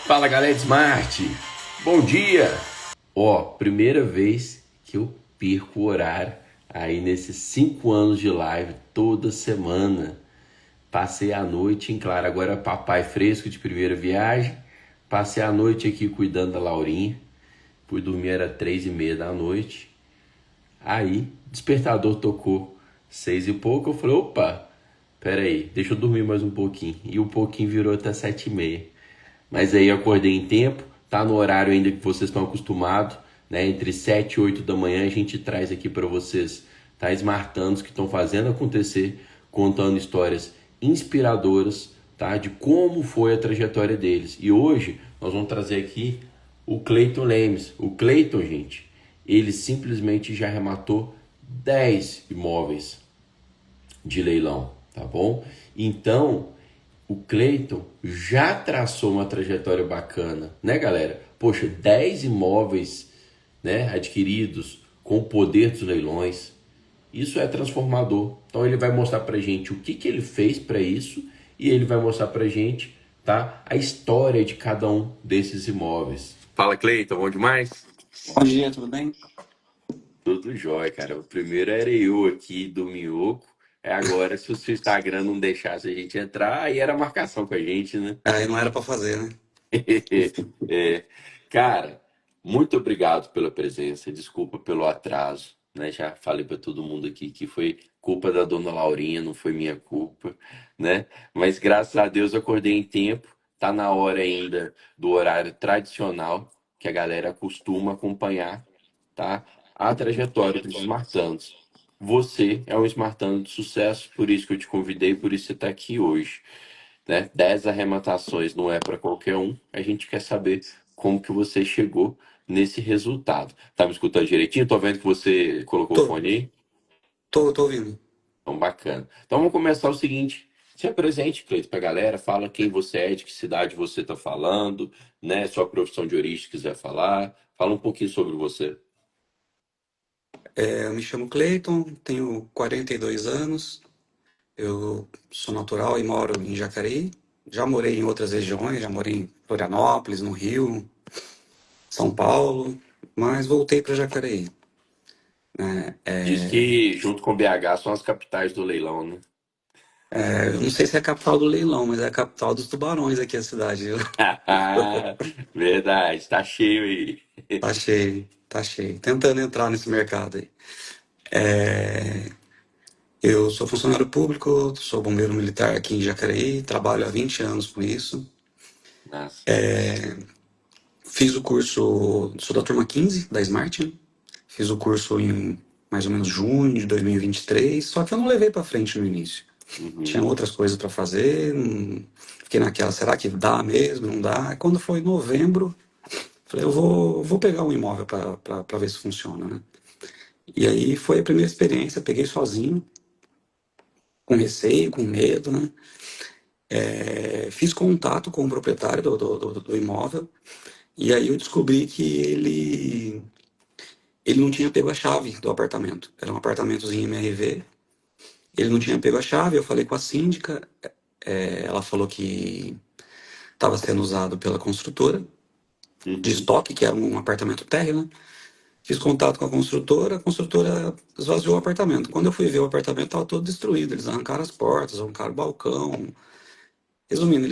Fala galera de Smart, bom dia! Ó, primeira vez que eu perco o horário aí nesses 5 anos de live toda semana. Passei a noite, em claro, agora papai fresco de primeira viagem. Passei a noite aqui cuidando da Laurinha. Fui dormir, era 3h30 da noite. Aí, despertador tocou 6 e pouco. Eu falei, opa, pera aí, deixa eu dormir mais um pouquinho. E um pouquinho virou até 7h30. Mas aí eu acordei em tempo, tá no horário ainda que vocês estão acostumados, né? Entre 7 e 8 da manhã a gente traz aqui para vocês, tá? Smartanos que estão fazendo acontecer, contando histórias inspiradoras, tá? De como foi a trajetória deles. E hoje nós vamos trazer aqui o Cleiton Lemes. O Cleiton, gente, ele simplesmente já arrematou 10 imóveis de leilão, tá bom? Então, o Cleiton já traçou uma trajetória bacana, né, galera? Poxa, 10 imóveis, né, adquiridos com o poder dos leilões. Isso é transformador. Então ele vai mostrar pra gente o que que ele fez para isso e ele vai mostrar pra gente, tá, a história de cada um desses imóveis. Fala, Cleiton, bom demais? Bom dia, tudo bem? Tudo jóia, cara. O primeiro era eu aqui do Minhoco. É agora, se o seu Instagram não deixasse a gente entrar, aí era marcação com a gente, né? Aí não era para fazer, né? É, cara, muito obrigado pela presença. Desculpa pelo atraso, né? Já falei para todo mundo aqui que foi culpa da dona Laurinha, não foi minha culpa, né? Mas graças a Deus eu acordei em tempo. Tá na hora ainda do horário tradicional que a galera costuma acompanhar, tá? A trajetória dos smartanos. Você é um smartano de sucesso, por isso que eu te convidei, por isso você está aqui hoje, né? 10 arrematações não é para qualquer um. A gente quer saber como que você chegou nesse resultado. Tá me escutando direitinho? Tô vendo que você colocou o Tô, fone aí. tô ouvindo. Então, bacana. Então vamos começar o seguinte. Se apresente, Cleiton, pra galera, fala quem você é, de que cidade você está falando, né? Sua profissão de origem, se quiser falar. Fala um pouquinho sobre você. Eu me chamo Cleiton, tenho 42 anos, eu sou natural e moro em Jacareí. Já morei em outras regiões, já morei em Florianópolis, no Rio, São Paulo, mas voltei para Jacareí, né? Diz que junto com BH são as capitais do leilão, né? Eu não sei se é a capital do leilão, mas é a capital dos tubarões aqui a cidade, viu? Verdade, tá cheio aí. Tá cheio, tá cheio. Tentando entrar nesse mercado aí. É, Eu sou funcionário público, sou bombeiro militar aqui em Jacareí, trabalho há 20 anos com isso. Nossa. Fiz o curso, sou da turma 15 da Smart, né? Fiz o curso em mais ou menos junho de 2023, só que eu não levei para frente no início. Tinha Uhum. outras coisas para fazer, fiquei naquela, será que dá mesmo? Não dá? Quando foi em novembro, falei, eu vou pegar um imóvel para ver se funciona, né? E aí foi a primeira experiência, peguei sozinho, com receio, com medo, né? Fiz contato com o proprietário do imóvel e aí eu descobri que ele não tinha pego a chave do apartamento. Era um apartamentozinho MRV. Ele não tinha pego a chave. Eu falei com a síndica. Ela falou que estava sendo usado pela construtora de Uhum. estoque, que era um apartamento térreo, né? Fiz contato com a construtora esvaziou o apartamento. Quando eu fui ver o apartamento, estava todo destruído. Eles arrancaram as portas, arrancaram o balcão. Resumindo,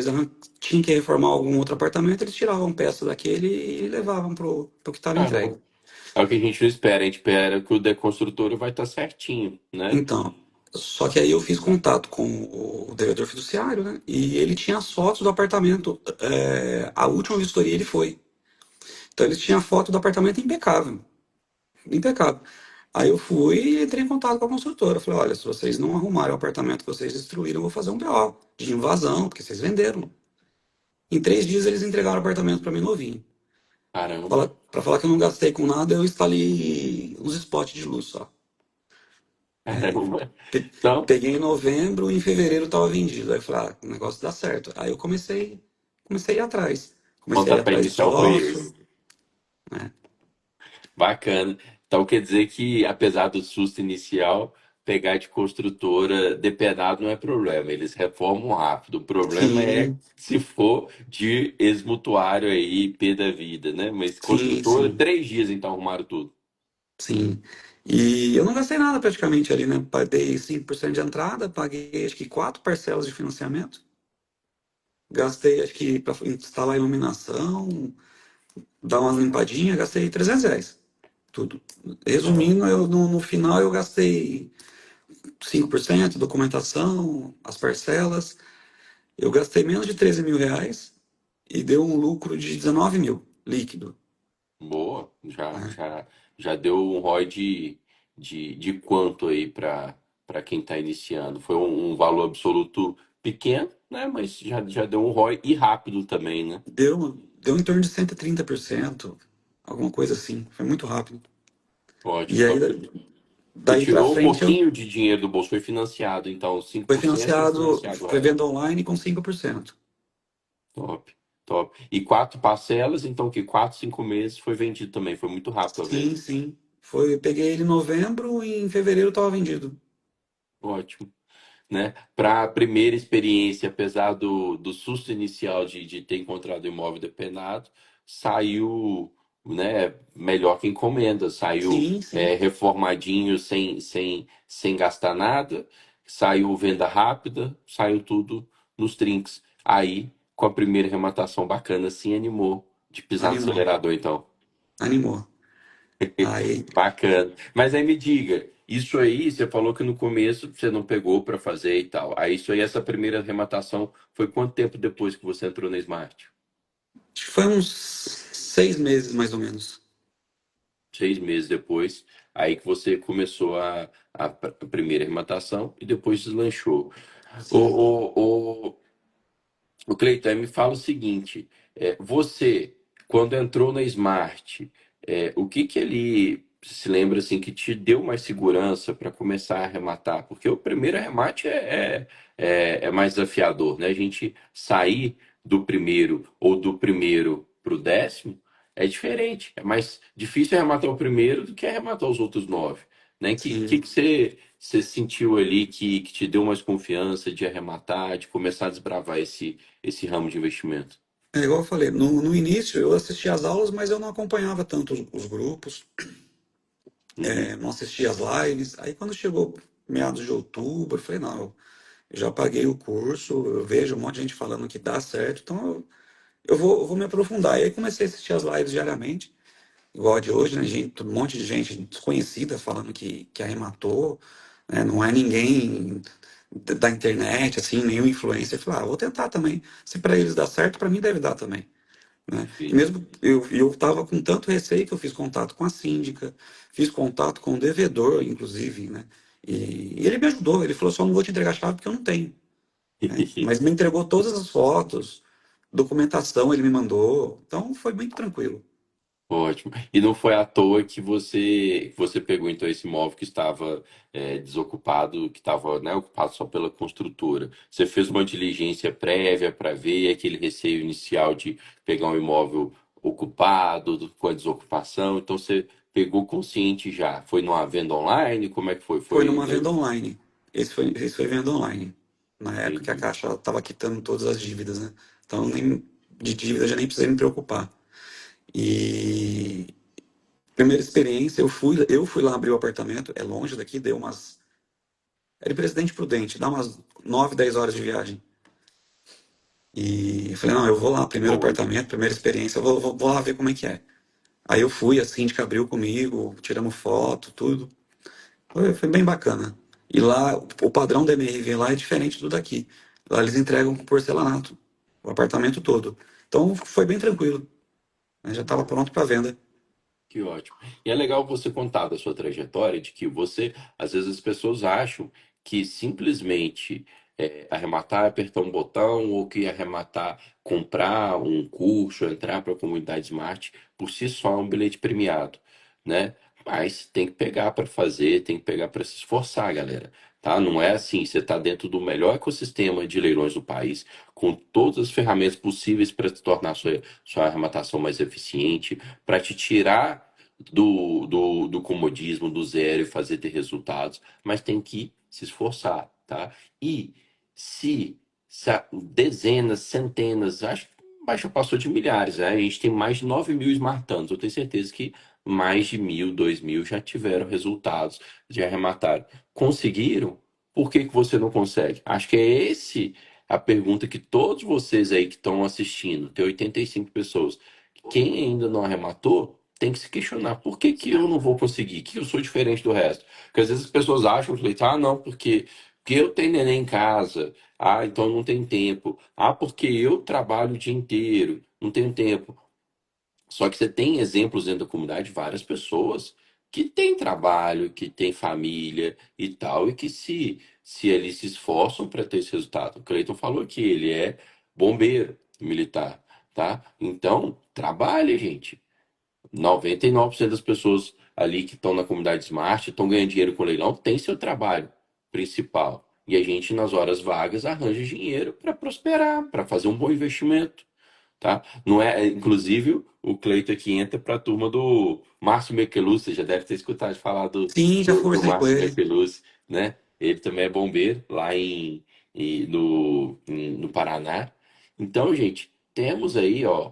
tinham que reformar algum outro apartamento, eles tiravam peças daquele e levavam pro que estava entregue. Caramba. É o que a gente não espera, a gente espera que o deconstrutor vai estar certinho, né? Então, só que aí eu fiz contato com o devedor fiduciário, né? E ele tinha as fotos do apartamento. A última vistoria ele foi. Então ele tinha a foto do apartamento impecável. Impecável. Aí eu fui e entrei em contato com a construtora. Falei, olha, se vocês não arrumarem o apartamento que vocês destruíram, eu vou fazer um BO de invasão, porque vocês venderam. Em 3 dias eles entregaram o apartamento para mim novinho. Caramba. Pra falar que eu não gastei com nada, eu instalei uns spots de luz só. Caramba. Pe- Então, Peguei em novembro e em fevereiro estava vendido. Aí eu falei, o negócio dá certo. Aí eu comecei a ir atrás. Comecei a ir pontapé atrás de inicial foi esse. sócio, né? Bacana. Então quer dizer que, apesar do susto inicial, pegar de construtora depenado não é problema, eles reformam rápido. O problema é Sim, se for de ex-mutuário aí, pé da vida, né? Mas sim, construtora, sim, 3 dias então arrumaram tudo. sim. E eu não gastei nada praticamente ali, né? Paguei 5% de entrada, paguei acho que quatro parcelas de financiamento. Gastei, acho que para instalar iluminação, dar uma limpadinha, gastei R$ 300. Tudo. Ó, Resumindo, no final eu gastei 5%, documentação, as parcelas. Eu gastei menos de R$ 13.000 e deu um lucro de 19 mil líquido, boa, já, né? já, já deu um ROI de quanto aí para quem está iniciando? Foi um valor absoluto pequeno, né? Mas já deu um ROI e rápido também, né? Deu em torno de 130%, alguma coisa assim. Foi muito rápido. Ótimo. E aí, Então, você daí pra tirou um frente, eu pouquinho de dinheiro do bolso, foi financiado, então foi 5% foi financiado, financiado foi leve. venda online com 5%. Top, top. E 4 parcelas, então que 4, 5 meses foi vendido também, foi muito rápido a Sim, venda. sim. Peguei ele em novembro e em fevereiro estava vendido. Ótimo. Né? Para a primeira experiência, apesar do susto inicial de ter encontrado o imóvel depenado, saiu, né, melhor que encomenda, saiu Sim, sim. reformadinho, sem gastar nada, saiu venda rápida, saiu tudo nos trinks. Aí, com a primeira rematação bacana, assim, animou de pisar no Animou. acelerador, então. Animou. Aí Bacana. Mas aí me diga, isso aí, você falou que no começo você não pegou para fazer e tal. Aí isso aí, essa primeira arrematação foi quanto tempo depois que você entrou na Smart? acho que foi uns 6 meses mais ou menos. 6 meses depois, aí que você começou a primeira arrematação e depois deslanchou. Sim. O, O Cleiton, aí me fala o seguinte: você, quando entrou na Smart, o que que ele se lembra assim que te deu mais segurança para começar a arrematar? Porque o primeiro arremate é mais desafiador, né? A gente sair do primeiro ou do primeiro para o 10º é diferente. É mais difícil arrematar o primeiro do que arrematar os outros 9, né? Que Sim. você sentiu ali que te deu mais confiança de arrematar, de começar a desbravar esse ramo de investimento? É igual eu falei, no início eu assistia às aulas, mas eu não acompanhava tanto os grupos, Uhum. não assistia às lives. Aí quando chegou meados de outubro, eu falei, não, eu já paguei o curso, eu vejo um monte de gente falando que dá certo, então eu vou me aprofundar. E aí comecei a assistir as lives diariamente, igual a de hoje, né? Gente, um monte de gente desconhecida falando que arrematou, né? Não é ninguém da internet, assim, nenhum influencer. Eu falei, vou tentar também. Se para eles dá certo, para mim deve dar também, né? E Perfeito. mesmo eu estava com tanto receio que eu fiz contato com a síndica, fiz contato com o devedor, inclusive, né? E ele me ajudou. Ele falou: só não vou te entregar a chave porque eu não tenho, né? Mas me entregou todas as fotos, documentação ele me mandou. Então foi muito tranquilo. Ótimo. E não foi à toa que você pegou então esse imóvel que estava desocupado, que estava, né, ocupado só pela construtora. Você fez uma diligência prévia para ver aquele receio inicial de pegar um imóvel ocupado, com a desocupação. Então você pegou consciente já. Foi numa venda online? Como é que foi? Foi Foi. numa venda online. Esse foi venda online. Na época que a Entendi. Caixa estava quitando todas as dívidas, né? Então nem, de dívida já nem precisei me preocupar. E primeira experiência, eu fui lá abrir o apartamento, é longe daqui, deu umas. É de Presidente Prudente, dá umas 9, 10 horas de viagem. E eu falei, não, eu vou lá, primeiro Longe. apartamento, primeira experiência, eu vou lá ver como é que é. Aí eu fui, a síndica abriu comigo, tiramos foto, tudo. Foi bem bacana. E lá, o padrão da MRV lá é diferente do daqui. Lá eles entregam com porcelanato, o apartamento todo. Então foi bem tranquilo, né? Já estava pronto para venda. Que ótimo. E é legal você contar da sua trajetória, de que você, às vezes as pessoas acham que simplesmente arrematar, apertar um botão, ou que arrematar, comprar um curso, entrar para a comunidade Smart, por si só é um bilhete premiado, né? Mas tem que pegar para fazer, tem que pegar para se esforçar, galera. Tá? Não é assim, você está dentro do melhor ecossistema de leilões do país, com todas as ferramentas possíveis para se tornar sua arrematação mais eficiente, para te tirar do comodismo, do zero e fazer ter resultados, mas tem que se esforçar, tá? E se dezenas, centenas, acho que mas já passou de milhares, né? A gente tem mais de 9 mil smartanos. Eu tenho certeza que mais de 1.000, 2.000 já tiveram resultados, já arremataram. Conseguiram? Por que que você não consegue? Acho que é esse a pergunta que todos vocês aí que estão assistindo, tem 85 pessoas, quem ainda não arrematou, tem que se questionar por que que eu não vou conseguir, que eu sou diferente do resto. Porque às vezes as pessoas acham que, não, porque eu tenho neném em casa, então não tem tempo. Porque eu trabalho o dia inteiro, não tenho tempo. Só que você tem exemplos dentro da comunidade, várias pessoas que têm trabalho, que têm família e tal, e que se eles se esforçam para ter esse resultado. O Cleiton falou que ele é bombeiro militar, tá? Então, trabalhe, gente. 99% das pessoas ali que estão na comunidade Smart, estão ganhando dinheiro com leilão, tem seu trabalho principal. E a gente, nas horas vagas, arranja dinheiro para prosperar, para fazer um bom investimento, tá? Não é, inclusive, o Cleiton aqui entra para a turma do Márcio Micheluzzi, você já deve ter escutado falar Sim, já do conversei com Márcio ele. Micheluzzi, né? Ele também é bombeiro lá no Paraná. Então, gente, temos aí, ó,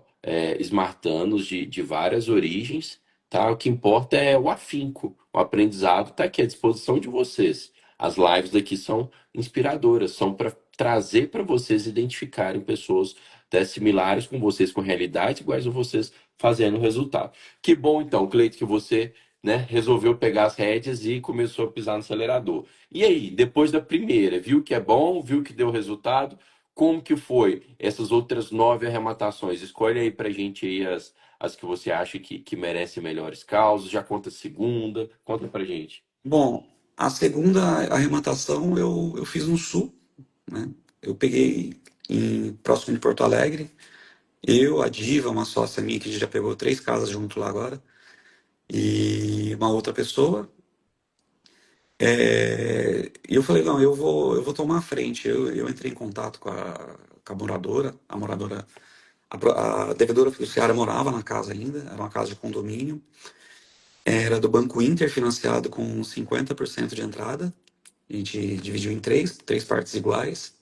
smartanos de várias origens, tá? O que importa é o afinco, o aprendizado está aqui à disposição de vocês. As lives daqui são inspiradoras, são para trazer para vocês identificarem pessoas até similares com vocês, com realidades iguais a vocês, fazendo o resultado. Que bom, então, Cleito, que você, né, resolveu pegar as rédeas e começou a pisar no acelerador. E aí, depois da primeira, viu que é bom, viu que deu resultado? Como que foi essas outras 9 arrematações? Escolhe aí pra gente aí as que você acha que merecem melhores causas. Já conta a segunda, conta pra gente. Bom, a segunda arrematação eu fiz no Sul, né? Eu peguei próximo de Porto Alegre. Eu, a Diva, uma sócia minha que já pegou 3 casas junto lá agora, e uma outra pessoa. E eu falei, não, eu vou tomar a frente. Eu entrei em contato com a moradora, a devedora fiduciária morava na casa ainda, era uma casa de condomínio, era do Banco Inter, financiado com 50% de entrada, a gente dividiu em três partes iguais.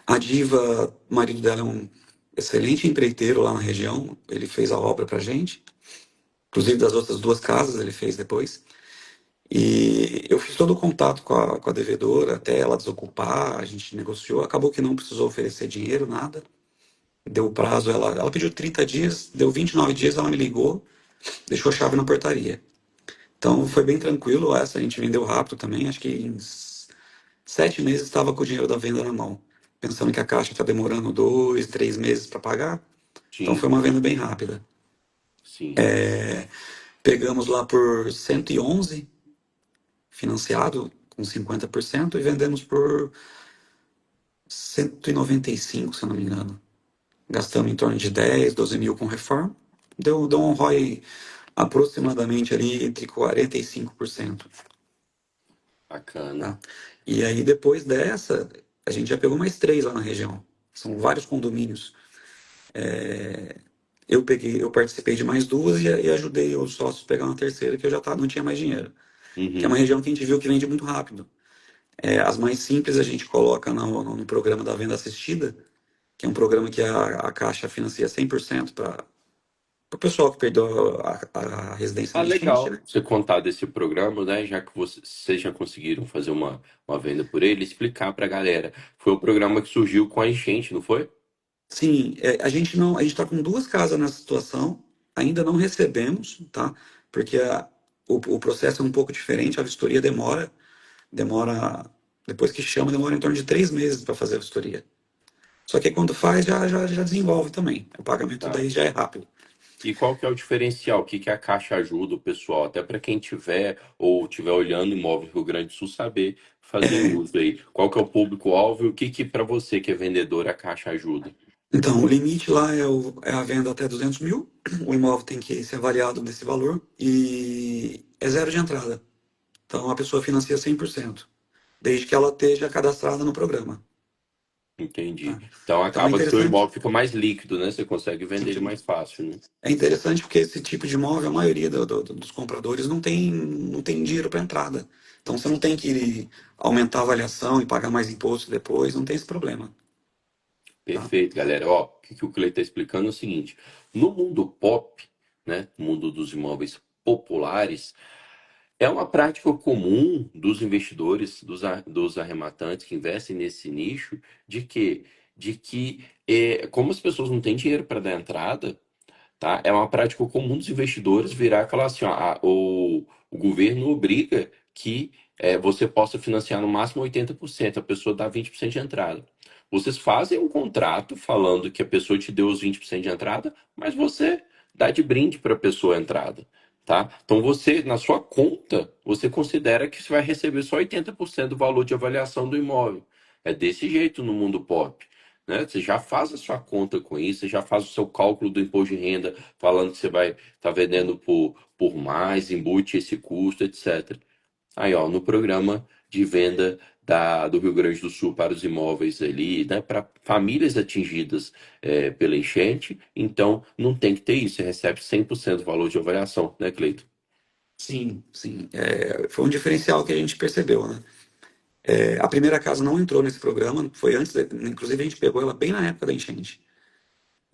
A Diva, o marido dela é um excelente empreiteiro lá na região, ele fez a obra pra gente, inclusive das outras 2 casas ele fez depois. E eu fiz todo o contato com a devedora até ela desocupar, a gente negociou, acabou que não precisou oferecer dinheiro, nada. Deu o prazo, ela pediu 30 dias, deu 29 dias, ela me ligou, deixou a chave na portaria. Então foi bem tranquilo essa, a gente vendeu rápido também, acho que em 7 meses estava com o dinheiro da venda na mão. Pensando que a caixa está demorando 2, 3 meses para pagar, então foi Sim, uma venda bem rápida. sim. Pegamos lá por 111, financiado com 50%, e vendemos por 195, se eu não me engano. Gastamos em torno de 10, 12 mil com reforma. Deu um ROI aproximadamente ali entre 45%. Bacana. Tá? E aí depois dessa, a gente já pegou mais 3 lá na região. São vários condomínios. Eu participei de mais 2 e ajudei os sócios a pegar uma terceira que eu já não tinha mais dinheiro. Que é uma Uhum. região que a gente viu que vende muito rápido. As mais simples a gente coloca no programa da venda assistida, que é um programa que a Caixa financia 100% para o pessoal que perdeu a residência na enchente, Legal né? você contar desse programa, né? Já que vocês já conseguiram fazer uma venda por ele, explicar pra galera. Foi o programa que surgiu com a enchente, não foi? Sim, a gente está com 2 casas nessa situação, ainda não recebemos, tá? Porque o processo é um pouco diferente, a vistoria demora, depois que chama, demora em torno de 3 meses para fazer a vistoria. Só que quando faz, já desenvolve também. O pagamento Tá. daí já é rápido. E qual que é o diferencial? O que que a Caixa ajuda o pessoal? Até para quem tiver ou tiver olhando imóvel Rio Grande do Sul saber fazer uso aí. Qual que é o público-alvo e o que que para você que é vendedor a Caixa ajuda? Então, o limite lá é a venda até 200 mil, o imóvel tem que ser avaliado nesse valor e é zero de entrada. Então, a pessoa financia 100%, desde que ela esteja cadastrada no programa. Entendi. Tá? Então Então é acaba que seu interessante, imóvel fica mais líquido, né? Você consegue vender ele mais fácil, né? é interessante porque esse tipo de imóvel, a maioria dos compradores não tem dinheiro para entrada. Então você não tem que aumentar a avaliação e pagar mais imposto depois, não tem esse problema. Tá? Perfeito, galera. Ó, o que o Clay está explicando é o seguinte: no mundo pop, né, no mundo dos imóveis populares, é uma prática comum dos investidores, dos arrematantes que investem nesse nicho, de que, como as pessoas não têm dinheiro para dar entrada, tá? É uma prática comum dos investidores virar e falar assim, ó, o governo obriga que você possa financiar no máximo 80%, a pessoa dá 20% de entrada. Vocês fazem um contrato falando que a pessoa te deu os 20% de entrada, mas você dá de brinde para a pessoa a entrada, tá? Então você, na sua conta, você considera que você vai receber só 80% do valor de avaliação do imóvel. É desse jeito no mundo pop, né? Você já faz a sua conta com isso, você já faz o seu cálculo do imposto de renda, falando que você vai estar vendendo por mais, embute esse custo, etc. Aí, ó, no programa de venda do Rio Grande do Sul para os imóveis ali, né, para famílias atingidas pela enchente, então não tem que ter isso, você recebe 100% do valor de avaliação, né, Cleiton? Sim, sim. Foi um diferencial que a gente percebeu, né? A primeira casa não entrou nesse programa, foi antes, inclusive a gente pegou ela bem na época da enchente.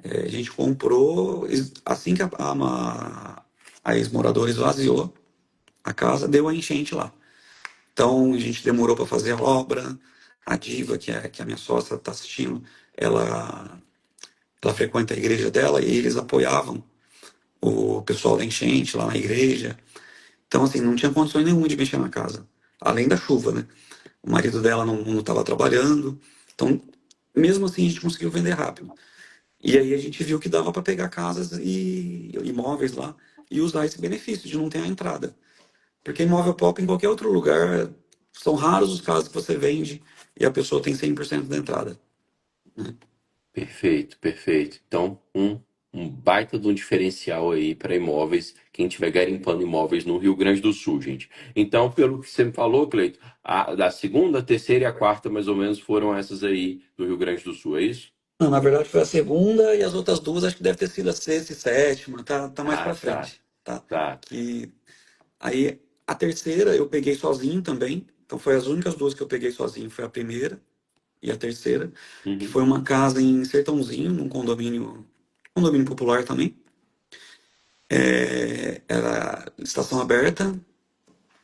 A gente comprou, assim que a ex-moradora esvaziou a casa, deu a enchente lá. Então a gente demorou para fazer a obra. A Diva, que é a minha sócia, está assistindo, ela frequenta a igreja dela e eles apoiavam o pessoal da enchente lá na igreja. Então, assim, não tinha condições nenhuma de mexer na casa, além da chuva, né? O marido dela não estava trabalhando. Então, mesmo assim, a gente conseguiu vender rápido. E aí a gente viu que dava para pegar casas e imóveis lá e usar esse benefício de não ter a entrada. Porque imóvel pop em qualquer outro lugar, são raros os casos que você vende e a pessoa tem 100% da entrada. Perfeito, perfeito. Então, um baita de um diferencial aí para imóveis, quem estiver garimpando imóveis no Rio Grande do Sul, gente. Então, pelo que você me falou, Cleito, da segunda, a terceira e a quarta, mais ou menos, foram essas aí do Rio Grande do Sul, é isso? Não, na verdade foi a segunda e as outras duas acho que deve ter sido a sexta e sétima, tá mais Ah, pra tá, frente, tá? tá. Que aí a terceira eu peguei sozinho também, então foi as únicas duas que eu peguei sozinho, foi a primeira e a terceira, que Uhum. foi uma casa em Sertãozinho, num condomínio popular também. Era estação aberta,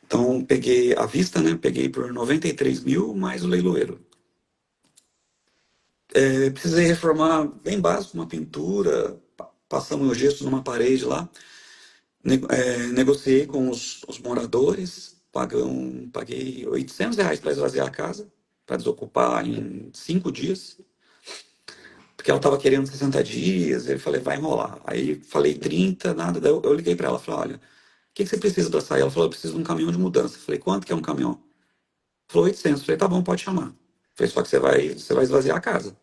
então peguei à vista, né? Peguei por 93 mil mais o leiloeiro. Precisei reformar bem básico, uma pintura, passamos o gesso numa parede lá. Negociei com os moradores, paguei R$ 800 para esvaziar a casa, para desocupar em 5 dias, porque ela estava querendo 60 dias. Eu falei, vai enrolar. Aí falei 30, nada. Daí eu liguei para ela, falei, olha, o que você precisa para sair? Ela falou, eu preciso de um caminhão de mudança. Eu falei, quanto que é um caminhão? Falou, 800. Eu falei, tá bom, pode chamar. Eu falei, só que você vai esvaziar a casa.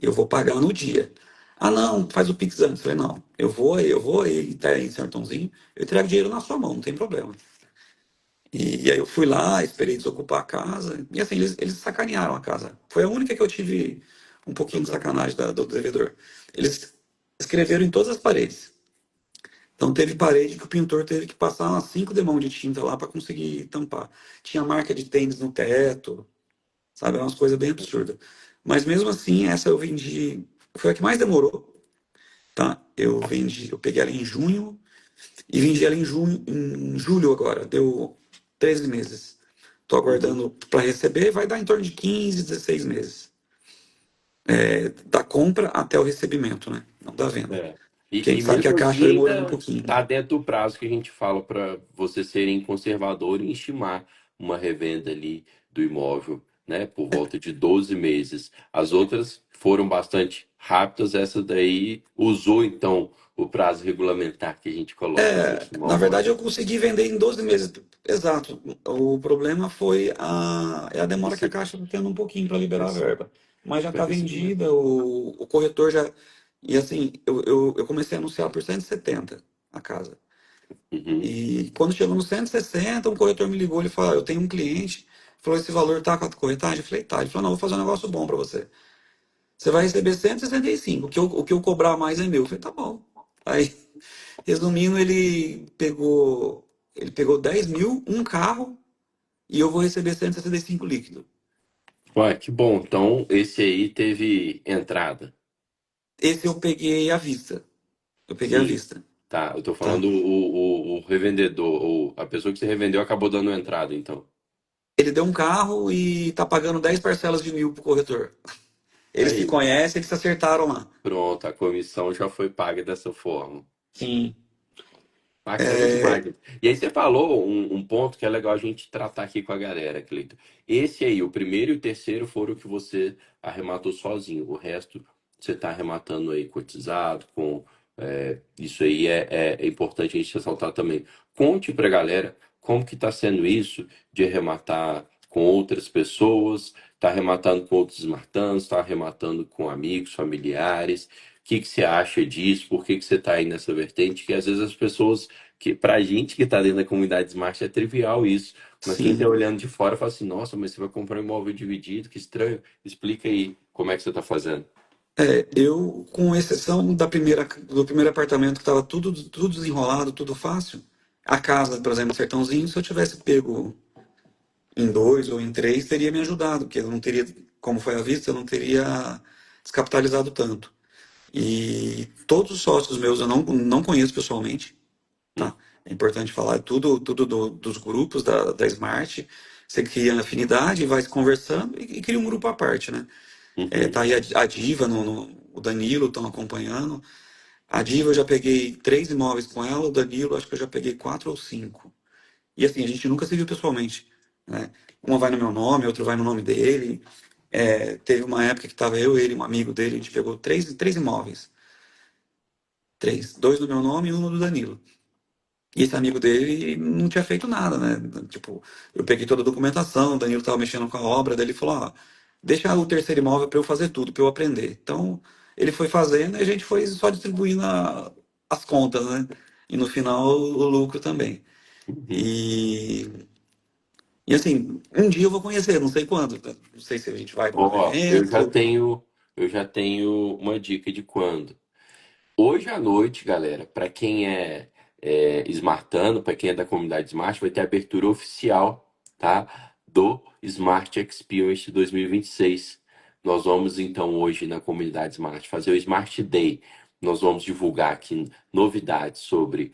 E eu vou pagar no dia. Ah, não, faz o Pix antes. Eu falei, não, eu vou aí até em Sertãozinho, eu entrego dinheiro na sua mão, não tem problema. E aí eu fui lá, esperei desocupar a casa. E assim, eles sacanearam a casa. Foi a única que eu tive um pouquinho de Problema. sacanagem do devedor. Eles escreveram em todas as paredes. Então teve parede que o pintor teve que passar umas 5 demãos de tinta lá para conseguir tampar. Tinha marca de tênis no teto, sabe? Umas coisas bem absurdas. Mas mesmo assim, essa eu vendi. Foi a que mais demorou, tá? Eu peguei ela em junho e vendi ela em julho agora. Deu 13 meses. Estou Uhum. aguardando para receber, vai dar em torno de 15, 16 meses. Da compra até o recebimento, né? Não da venda. É. Porque a E gente sabe que a mesmo caixa assim demorando um ainda pouquinho, né? está dentro do prazo que a gente fala para você serem conservador e estimar uma revenda ali do imóvel, né, por volta de 12 meses. As outras foram bastante rápidas, essa daí usou então o prazo regulamentar que a gente coloca nesse Na imóvel verdade, eu aí. consegui vender em 12 meses. Exato. O problema foi a demora que a Esse, Caixa está tendo um pouquinho para liberar a esse, verba. Mas já está esse mesmo. vendida, o corretor já. E assim, eu comecei a anunciar por 170 a casa. Uhum. E quando chegou no 160, um corretor me ligou e falou: "Eu tenho um cliente, falou, esse valor tá com a corretagem?" Eu falei, tá. Ele falou, não, vou fazer um negócio bom para você. você vai receber 165. O que eu cobrar mais é meu. Eu falei, tá bom. Aí, resumindo, ele pegou 10 mil, um carro, e eu vou receber 165 líquido. Ué, que bom. Então, esse aí teve entrada. Esse eu peguei à vista. Eu peguei à Sim. vista, Tá, eu tô tá? falando o revendedor, ou a pessoa que você revendeu acabou dando entrada, então. Ele deu um carro e tá pagando 10 parcelas de 1.000 pro corretor. Eles se Aí, conhecem, eles se acertaram lá. pronto, a comissão já foi paga dessa forma. Sim. Bacana demais. É, E aí você falou um ponto que é legal a gente tratar aqui com a galera, Cleiton. Esse aí, o primeiro e o terceiro foram o que você arrematou sozinho. O resto você está arrematando aí cotizado, com isso aí é importante a gente ressaltar também. Conte para a galera como que está sendo isso de arrematar com outras pessoas, está arrematando com outros esmartanos, está arrematando com amigos, familiares. O que que você acha disso? Por que que você está aí nessa vertente? Que às vezes as pessoas que pra gente que tá dentro da comunidade Smart é trivial isso. Mas quem tá sim. olhando de fora fala assim, nossa, mas você vai comprar um imóvel dividido, que estranho. Explica aí como é que você tá fazendo. Eu, com exceção do primeiro apartamento que estava tudo desenrolado, tudo fácil, a casa, por exemplo, Sertãozinho, se eu tivesse pego em dois ou em três, teria me ajudado, porque eu não teria, como foi à vista, eu não teria descapitalizado tanto. E todos os sócios meus eu não conheço pessoalmente, Hum, tá? É importante falar, é tudo dos grupos da Smart. Você cria afinidade, vai se conversando e cria um grupo à parte, né? uhum, Tá aí a Diva, o Danilo estão acompanhando. A Diva eu já peguei 3 imóveis com ela, o Danilo acho que eu já peguei 4 ou 5. E assim, a gente nunca se viu pessoalmente, né? Uma vai no meu nome, outra vai no nome dele. Teve uma época que estava eu, ele, um amigo dele, a gente pegou três imóveis. Três. Dois no meu nome e um no do Danilo. E esse amigo dele não tinha feito nada, né? Tipo, eu peguei toda a documentação, o Danilo estava mexendo com a obra, daí ele falou, ó, deixa o terceiro imóvel para eu fazer tudo, para eu aprender. Então, ele foi fazendo e a gente foi só distribuindo as contas, né? E no final o lucro também. uhum. E assim, um dia eu vou conhecer, não sei quando, tá? Não sei se a gente vai para um Ó, evento. eu já tenho uma dica de quando. Hoje à noite, galera, para quem é smartano, para quem é da comunidade Smart, vai ter a abertura oficial, tá? Do Smart Experience 2026. Nós vamos então hoje na comunidade Smart fazer o Smart Day. Nós vamos divulgar aqui novidades sobre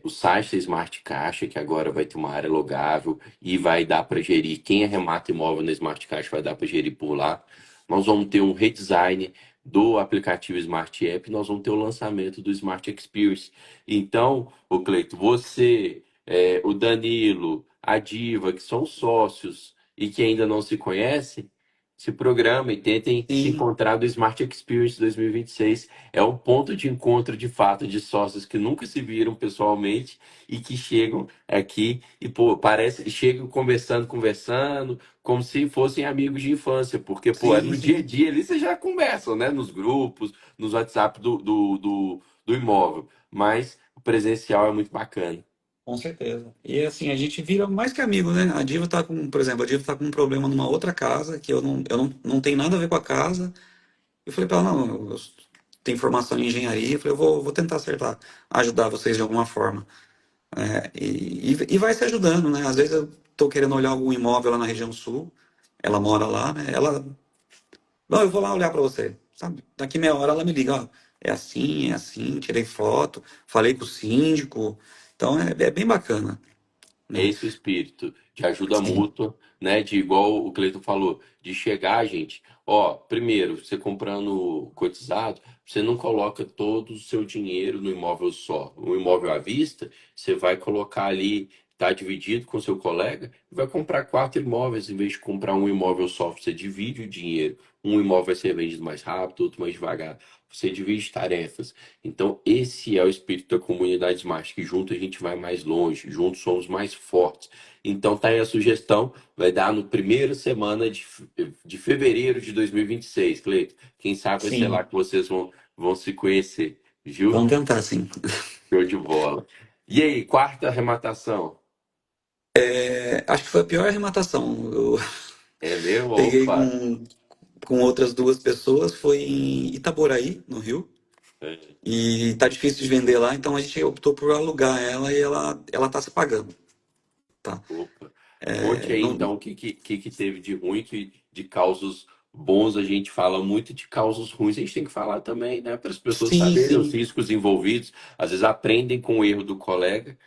o site da Smart Caixa, que agora vai ter uma área logável e vai dar para gerir. Quem arremata imóvel na Smart Caixa vai dar para gerir por lá. Nós vamos ter um redesign do aplicativo Smart App, nós vamos ter o lançamento do Smart Experience. Então, o Cleito, você, o Danilo, a Diva, que são sócios e que ainda não se conhecem, se programem, tentem se Sim, encontrar do Smart Experience 2026. É um ponto de encontro de fato de sócios que nunca se viram pessoalmente e que chegam aqui e pô, parece chegam conversando, como se fossem amigos de infância, porque, pô, sim, no dia a sim. dia ali vocês já conversam, né? Nos grupos, nos WhatsApp do imóvel. Mas o presencial é muito bacana. Com certeza. E assim, a gente vira mais que amigo, né? A Diva tá com, por exemplo, a Diva tá com um problema numa outra casa, que eu não tenho nada a ver com a casa. Eu falei pra ela, não, eu tenho formação em engenharia, eu falei, eu vou tentar acertar, ajudar vocês de alguma forma. E vai se ajudando, né? Às vezes eu tô querendo olhar algum imóvel lá na região sul, ela mora lá, né? Não, eu vou lá olhar pra você, sabe? Daqui meia hora ela me liga, ó, é assim, tirei foto, falei com o síndico. Então é bem bacana, É né? esse o espírito de ajuda Sim, mútua, né? De igual o Cleiton falou, de chegar, gente. Ó, primeiro, você comprando cotizado, você não coloca todo o seu dinheiro no imóvel só. O imóvel à vista, você vai colocar ali, tá dividido com seu colega, e vai comprar 4 imóveis em vez de comprar um imóvel só. Você divide o dinheiro. Um imóvel vai ser vendido mais rápido, outro mais devagar. Você divide tarefas. Então, esse é o espírito da comunidade Smart, que junto a gente vai mais longe, juntos somos mais fortes. Então, tá aí a sugestão, vai dar no primeira semana de fevereiro de 2026, Cleito. Quem sabe vai ser lá sim. que vocês vão se conhecer, viu? Vamos tentar, sim. Show de bola. E aí, quarta arrematação? Acho que foi a pior arrematação. Eu É mesmo? peguei Opa! com outras duas pessoas foi em Itaboraí, no Rio. É, E tá difícil de vender lá, então a gente optou por alugar ela e ela tá se pagando, tá? opa. Conte É, aí não, então o que teve de ruim, que de causos bons a gente fala muito, de causos ruins a gente tem que falar também, né? Para as pessoas sim, saberem os sim. riscos envolvidos, às vezes aprendem com o erro do colega.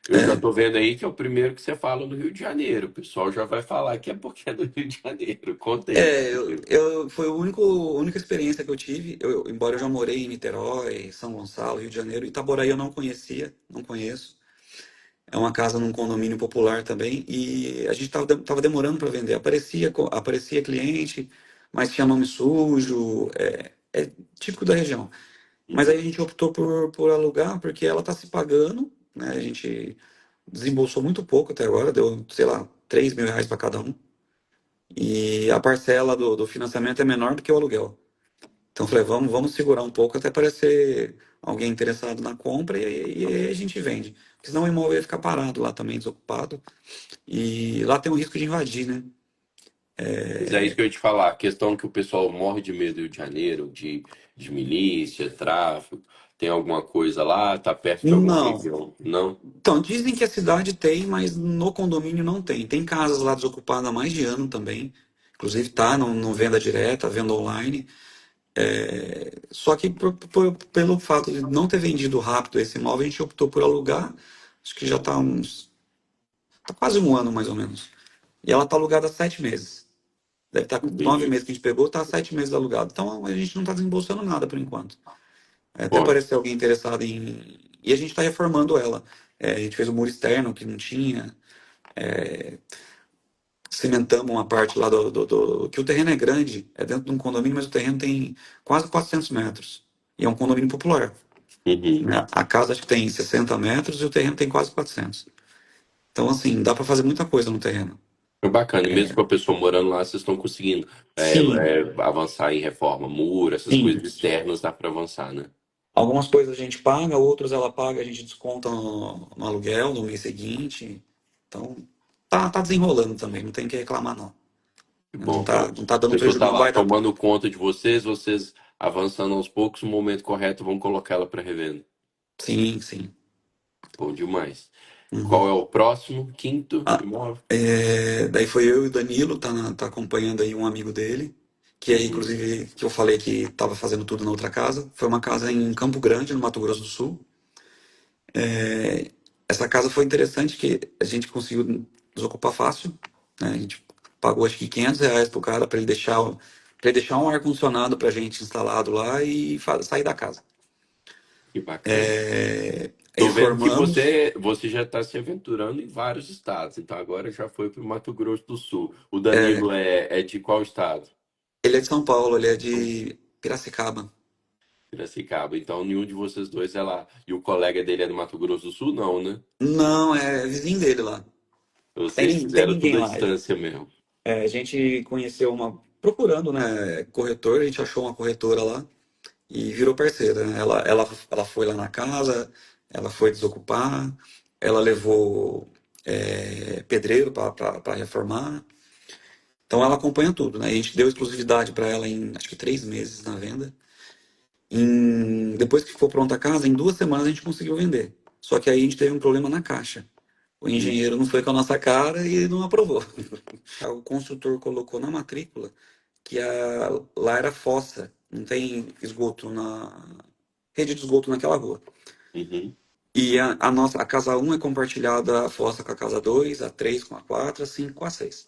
Eu já É, tô vendo aí que é o primeiro que você fala no Rio de Janeiro. O pessoal já vai falar que é porque é do Rio de Janeiro. Conta aí. foi a única experiência que eu tive. Embora eu já morei em Niterói, São Gonçalo, Rio de Janeiro, Itaboraí eu não conhecia, não conheço. É uma casa num condomínio popular também e a gente tava demorando para vender. Aparecia cliente, mas tinha nome sujo, é típico da região. Mas aí a Uhum. gente optou por alugar porque ela está se pagando, né? A gente desembolsou muito pouco até agora, deu, sei lá, R$ 3.000 para cada um. E a parcela do financiamento é menor do que o aluguel. Então eu falei, vamos segurar um pouco até aparecer alguém interessado na compra e aí a gente vende. Porque senão o imóvel ia ficar parado lá também, desocupado. E lá tem um risco de invadir, né? Mas é isso que eu ia te falar. A questão que o pessoal morre de medo do Rio de Janeiro, de milícia, tráfico. Tem alguma coisa lá? Tá perto de alguma Não. região? Não? Então, dizem que a cidade tem, mas no condomínio não tem. Tem casas lá desocupadas há mais de ano também. Inclusive tá no venda direta, venda online. Só que pelo fato de não ter vendido rápido esse imóvel, a gente optou por alugar. Acho que já tá quase um ano mais ou menos. E ela tá alugada há 7 meses. Deve estar com nove Entendi. meses que a gente pegou, tá há 7 meses alugado. Então a gente não está desembolsando nada por enquanto. Até Ótimo. aparecer alguém interessado em. E a gente está reformando ela. A gente fez o muro externo que não tinha. Cimentamos uma parte lá que o terreno é grande, é dentro de um condomínio, mas o terreno tem quase 400 metros. E é um condomínio popular, Uhum. né? A casa acho que tem 60 metros e o terreno tem quase 400. Então, assim, dá para fazer muita coisa no terreno. É bacana. E mesmo com a pessoa morando lá, vocês estão conseguindo Sim, avançar em reforma, muro, essas sim. coisas externas, dá para avançar, né? Algumas coisas a gente paga, outras ela paga, a gente desconta no aluguel no mês seguinte. Então, tá desenrolando também, não tem que reclamar, não. Que Não bom, que tá, ótimo. não tá A dando pessoa prejuízo, está não lá vai dar. tomando conta de vocês, vocês avançando aos poucos, no momento correto vão colocar ela para revenda. Sim, sim. Bom demais. Qual é Uhum. o próximo? Quinto Ah, imóvel? daí foi eu e o Danilo, tá acompanhando aí um amigo dele, que é Uhum, inclusive que eu falei que estava fazendo tudo na outra casa. Foi uma casa em Campo Grande, no Mato Grosso do Sul. Essa casa foi interessante que a gente conseguiu desocupar fácil, né? A gente pagou acho que R$ 500 pro cara para ele deixar um ar-condicionado pra gente instalado lá e sair da casa. que bacana. Tô vendo que Reformamos. você já está se aventurando em vários estados, então agora já foi para o Mato Grosso do Sul. O Danilo é de qual estado? Ele é de São Paulo, ele é de Piracicaba. Piracicaba. Então nenhum de vocês dois é lá. E o colega dele é do Mato Grosso do Sul? Não, né? Não, é vizinho dele lá. Vocês Tem fizeram ninguém tudo à lá. distância mesmo. A gente conheceu procurando, né, corretor, a gente achou uma corretora lá e virou parceira, né? Ela foi lá na casa, ela foi desocupar, ela levou pedreiro para reformar. Então ela acompanha tudo, né? A gente deu exclusividade para ela em acho que 3 meses na venda. Depois que ficou pronta a casa, em 2 semanas a gente conseguiu vender. Só que aí a gente teve um problema na caixa. O Hum. engenheiro não foi com a nossa cara e não aprovou. O construtor colocou na matrícula que lá era fossa, não tem esgoto rede de esgoto naquela rua. Uhum. E a casa um é compartilhada a fossa com a casa 2, a 3 com a 4, a 5 com a 6.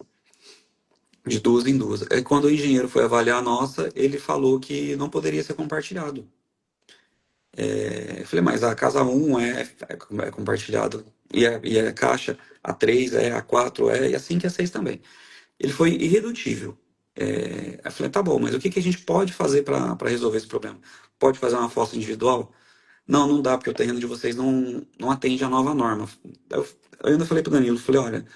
De duas em duas. Aí quando o engenheiro foi avaliar a nossa, ele falou que não poderia ser compartilhado. Eu falei, mas a casa um é compartilhado e a caixa, a 3 a 4 e a 5 e a 6 também. Ele foi irredutível. Eu falei, tá bom, mas o que que a gente pode fazer para resolver esse problema? Pode fazer uma fossa individual? Não, não dá, porque o terreno de vocês não atende à nova norma. Eu ainda falei pro Danilo, falei, olha,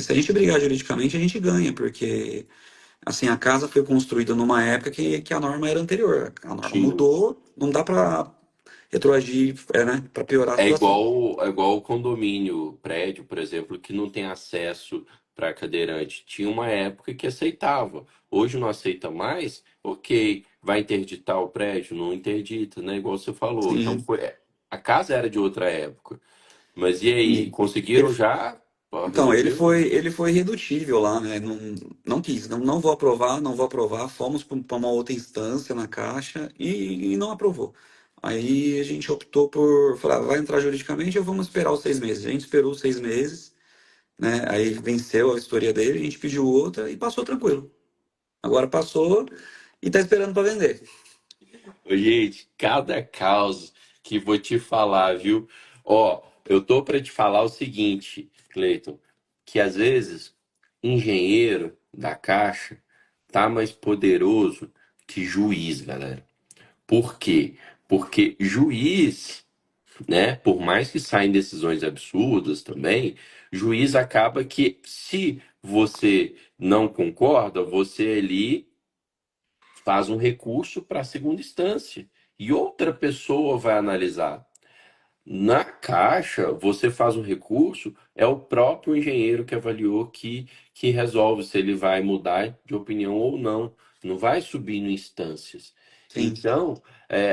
se a gente brigar juridicamente, a gente ganha, porque assim, a casa foi construída numa época que a norma era anterior. A norma Sim. mudou, não dá para retroagir, né, para piorar a É situação. igual, é igual o condomínio, prédio, por exemplo, que não tem acesso. para cadeirante. Tinha uma época que aceitava. Hoje não aceita mais, ok. Vai interditar o prédio? Não interdita, né? Igual você falou. Então Sim. foi. A casa era de outra época. Mas e aí? E ele, Conseguiram já? Ó, então, resolveu? ele foi irredutível lá, né? Não, não quis, não vou aprovar, não vou aprovar. Fomos para uma outra instância na Caixa e não aprovou. Aí a gente optou por falar, vai entrar juridicamente ou vamos esperar os 6 meses? A gente esperou os 6 meses, né? Aí venceu a vistoria dele, a gente pediu outra e passou tranquilo. Agora passou e tá esperando para vender. Ô, gente, cada caos que vou te falar, viu? Ó, eu tô para te falar o seguinte, Cleiton, que às vezes engenheiro da Caixa tá mais poderoso que juiz, galera. Por quê? Porque juiz, né, por mais que saem decisões absurdas também, juiz acaba que se você não concorda, você ali faz um recurso para a segunda instância e outra pessoa vai analisar. Na Caixa, você faz um recurso, é o próprio engenheiro que avaliou que resolve se ele vai mudar de opinião ou não. Não vai subindo instâncias. Sim, Então,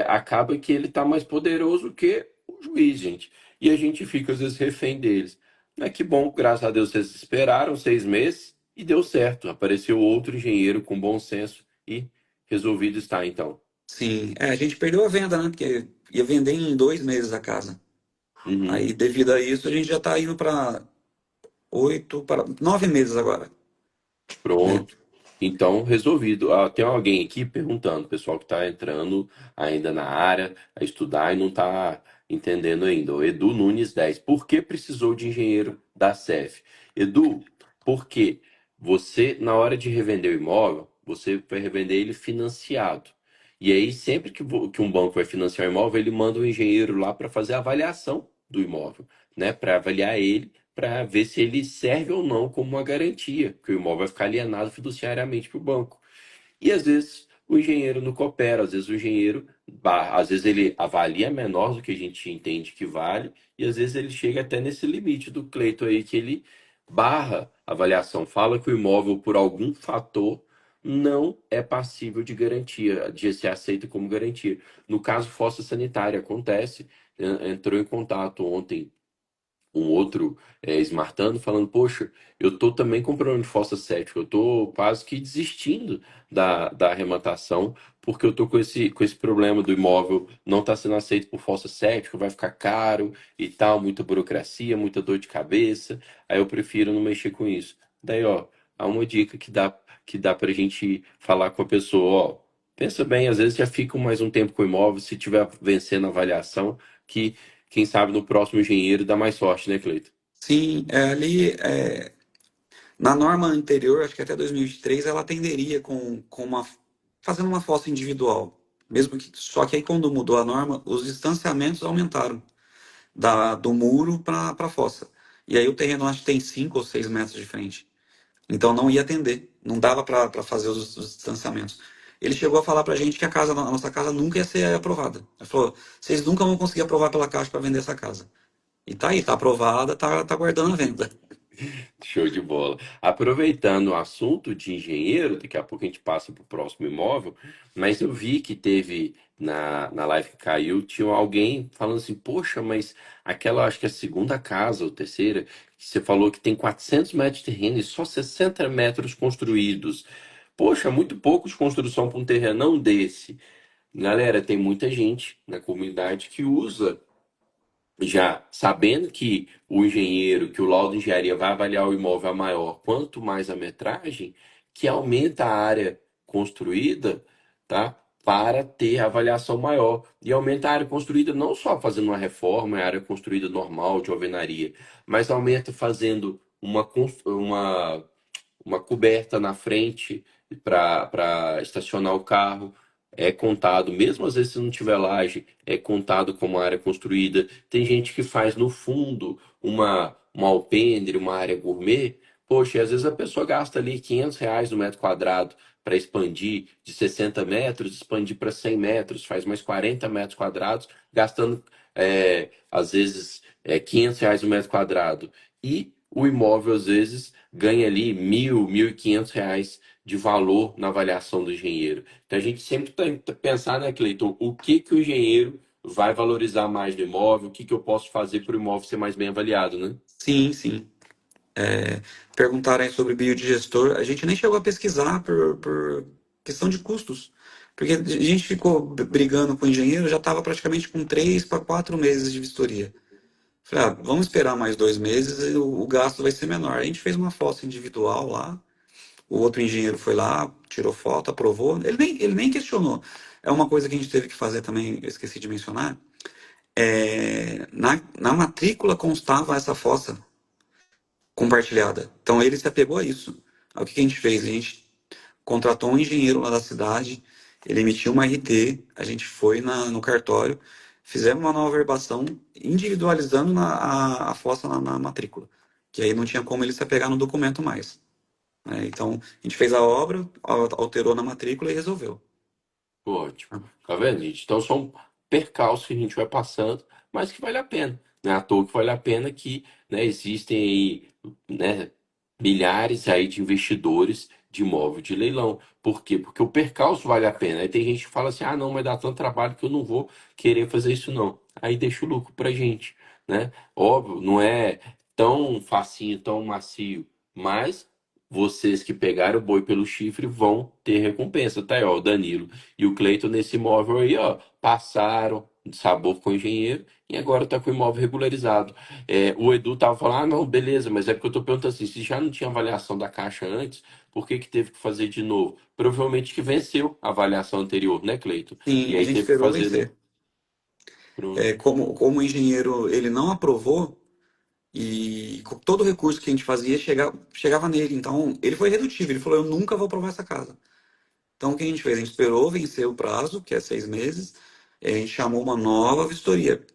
acaba que ele está mais poderoso que o juiz, gente. E a gente fica, às vezes, refém deles. Mas que bom, graças a Deus, vocês esperaram 6 meses e deu certo. Apareceu outro engenheiro com bom senso e resolvido está, então. sim. É, a gente perdeu a venda, né? Porque ia vender em 2 meses a casa. Uhum. Aí, devido a isso, a gente já está indo para 9 meses agora, né? Pronto. Então, resolvido. Ah, tem alguém aqui perguntando, pessoal que está entrando ainda na área a estudar e não está entendendo ainda. O Edu Nunes 10. Por que precisou de engenheiro da CEF? Edu, porque você, na hora de revender o imóvel, você vai revender ele financiado. E aí, sempre que um banco vai financiar o imóvel, ele manda um engenheiro lá para fazer a avaliação do imóvel, né? Para avaliar ele para ver se ele serve ou não como uma garantia, que o imóvel vai ficar alienado fiduciariamente para o banco. E às vezes o engenheiro não coopera, às vezes o engenheiro, às vezes ele avalia menor do que a gente entende que vale, e às vezes ele chega até nesse limite do Cleito aí, que ele barra a avaliação, fala que o imóvel, por algum fator, não é passível de garantia, de ser aceito como garantia. No caso fossa sanitária, acontece, entrou em contato ontem um outro smartano falando, poxa, eu tô também com problema de fossa séptica, eu tô quase que desistindo da arrematação, porque eu tô com esse problema do imóvel não tá sendo aceito por fossa séptica, vai ficar caro e tal, muita burocracia, muita dor de cabeça, aí eu prefiro não mexer com isso. Daí, ó, há uma dica que dá pra gente falar com a pessoa, ó, pensa bem, às vezes já fica mais um tempo com o imóvel, se tiver vencendo a avaliação, que quem sabe no próximo engenheiro dá mais sorte, né, Cleito? Sim, na norma anterior, acho que até 2023, ela atenderia fazendo uma fossa individual. Só que aí quando mudou a norma, os distanciamentos aumentaram do muro para a fossa. E aí o terreno acho que tem 5 ou 6 metros de frente. Então não ia atender, não dava para fazer os distanciamentos. Ele chegou a falar para a gente que a nossa casa nunca ia ser aprovada. Ele falou: vocês nunca vão conseguir aprovar pela Caixa para vender essa casa. E tá aí, tá aprovada, tá guardando a venda. Show de bola. Aproveitando o assunto de engenheiro, daqui a pouco a gente passa para o próximo imóvel, mas eu vi que teve na live que caiu, tinha alguém falando assim, poxa, mas aquela, acho que é a segunda casa ou terceira, que você falou que tem 400 metros de terreno e só 60 metros construídos. Poxa, muito pouco de construção para um terrenão desse. Galera, tem muita gente na comunidade que usa já sabendo que o engenheiro, que o laudo de engenharia vai avaliar o imóvel a maior, quanto mais a metragem, que aumenta a área construída, tá? Para ter a avaliação maior. E aumenta a área construída não só fazendo uma reforma, a área construída normal de alvenaria, mas aumenta fazendo uma coberta na frente para estacionar o carro. É contado, mesmo às vezes se não tiver laje, é contado como área construída. Tem gente que faz no fundo uma alpendre, uma área gourmet. Poxa, e às vezes a pessoa gasta ali R$ 500 no metro quadrado para expandir de 60 metros, expandir para 100 metros, faz mais 40 metros quadrados, gastando às vezes R$ 500 no metro quadrado. E o imóvel às vezes ganha ali 1.000, 1.500 reais de valor na avaliação do engenheiro. Então a gente sempre tem que pensar, né, Cleiton, o que que o engenheiro vai valorizar mais do imóvel, o que que eu posso fazer para o imóvel ser mais bem avaliado, né? Sim, sim. É, perguntaram aí sobre biodigestor. A gente nem chegou a pesquisar por questão de custos. Porque a gente ficou brigando com o engenheiro, já estava praticamente com 3 para 4 meses de vistoria. Falei, vamos esperar mais 2 meses e o gasto vai ser menor. A gente fez uma foto individual lá, o outro engenheiro foi lá, tirou foto, aprovou. Ele nem questionou. É uma coisa que a gente teve que fazer também, eu esqueci de mencionar. Na matrícula constava essa fossa compartilhada. Então ele se apegou a isso. Aí o que a gente fez? A gente contratou um engenheiro lá da cidade, ele emitiu uma RT, a gente foi no cartório, fizemos uma nova verbação, individualizando a fossa na matrícula. Que aí não tinha como ele se apegar no documento mais, né? Então a gente fez a obra, alterou na matrícula e resolveu. Ótimo. Tá vendo, gente? Então são percalços que a gente vai passando, mas que vale a pena. Não é à toa que vale a pena que, né, existem aí, né, milhares aí de investidores de imóvel de leilão. Por quê? Porque o percalço vale a pena. Aí tem gente que fala assim, ah, não, mas dá tanto trabalho que eu não vou querer fazer isso não. Aí deixa o lucro pra gente, né? Óbvio, não é tão facinho, tão macio, mas vocês que pegaram o boi pelo chifre vão ter recompensa, tá aí, ó, o Danilo e o Cleiton nesse imóvel aí, ó, passaram de sabor com o engenheiro e agora tá com o imóvel regularizado. O Edu tava falando, ah, não, beleza, mas é porque eu tô perguntando assim, se já não tinha avaliação da Caixa antes, por que que teve que fazer de novo? Provavelmente que venceu a avaliação anterior, né, Cleiton? E Sim, a aí gente teve que esperou fazer, né? vencer. Pronto. Como o engenheiro ele não aprovou, e com todo o recurso que a gente fazia chegava nele. Então, ele foi redutivo. Ele falou: Eu nunca vou aprovar essa casa. Então, o que a gente fez? A gente esperou vencer o prazo, que é 6 meses, e a gente chamou uma nova vistoria.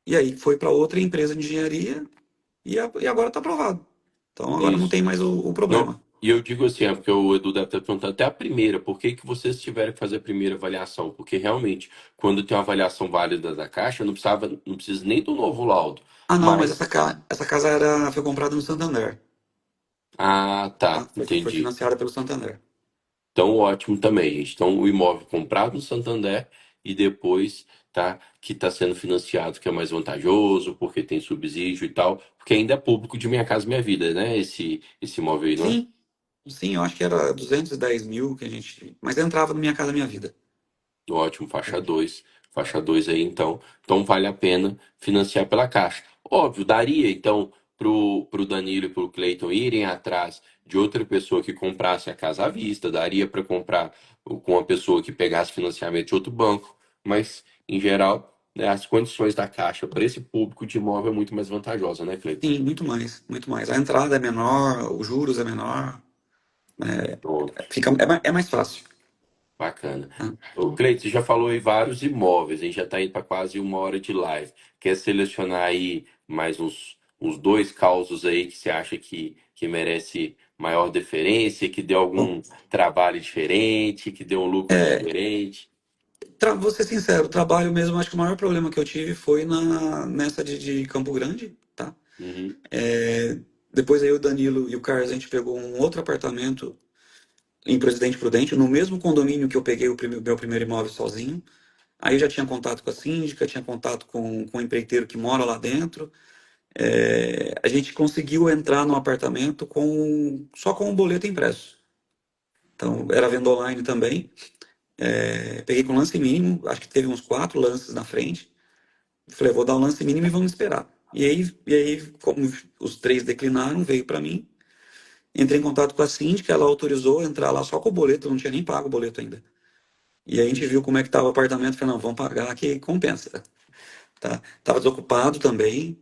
E aí foi para outra empresa de engenharia e agora está aprovado. Então, agora não Isso. tem mais o Não, problema. e eu digo assim, é porque o Edu deve estar perguntando até a primeira, por que que vocês tiveram que fazer a primeira avaliação? Porque realmente, quando tem uma avaliação válida da Caixa, não precisa nem do novo laudo. Ah, não, mas Mas, essa casa foi comprada no Santander. ah, Tá? tá, Foi entendi. financiada pelo Santander. Então, ótimo também, gente. Então, o imóvel comprado no Santander e depois, tá, que está sendo financiado, que é mais vantajoso, porque tem subsídio e tal, porque ainda é público de Minha Casa Minha Vida, né? Esse imóvel aí, não é? Sim, sim, eu acho que era 210 mil que a gente. Mas entrava no Minha Casa Minha Vida. Ótimo, faixa 2 aí, então. Então vale a pena financiar pela Caixa. Óbvio, daria então pro Danilo e pro Cleiton irem atrás de outra pessoa que comprasse a casa à vista, daria para comprar com uma pessoa que pegasse financiamento de outro banco, mas em geral, né, as condições da Caixa para esse público de imóvel é muito mais vantajosa, né, Cleiton? Sim, muito mais, muito mais. A entrada é menor, os juros é menor, Pronto. é mais fácil. Bacana. Tá? O Cleiton, você já falou aí vários imóveis, a gente já está indo para quase 1 hora de live. Quer selecionar aí mais uns dois causos aí que você acha que merece maior deferência, que deu Bom, algum trabalho diferente, que deu um lucro diferente? vou ser sincero, o trabalho mesmo, acho que o maior problema que eu tive foi nessa de Campo Grande, tá? Uhum. É, depois aí o Danilo e o Carlos, a gente pegou um outro apartamento em Presidente Prudente, no mesmo condomínio que eu peguei meu primeiro imóvel sozinho. Aí eu já tinha contato com a síndica, tinha contato com o empreiteiro que mora lá dentro. A gente conseguiu entrar no apartamento só com o boleto impresso. Então, era venda online também. Peguei com lance mínimo, acho que teve uns 4 lances na frente. Falei, vou dar o lance mínimo e vamos esperar. E aí, como os 3 declinaram, veio para mim. Entrei em contato com a síndica, ela autorizou entrar lá só com o boleto, eu não tinha nem pago o boleto ainda. E aí a gente viu como é que estava o apartamento, falei, não, vamos pagar que compensa. Tá? Tava desocupado também,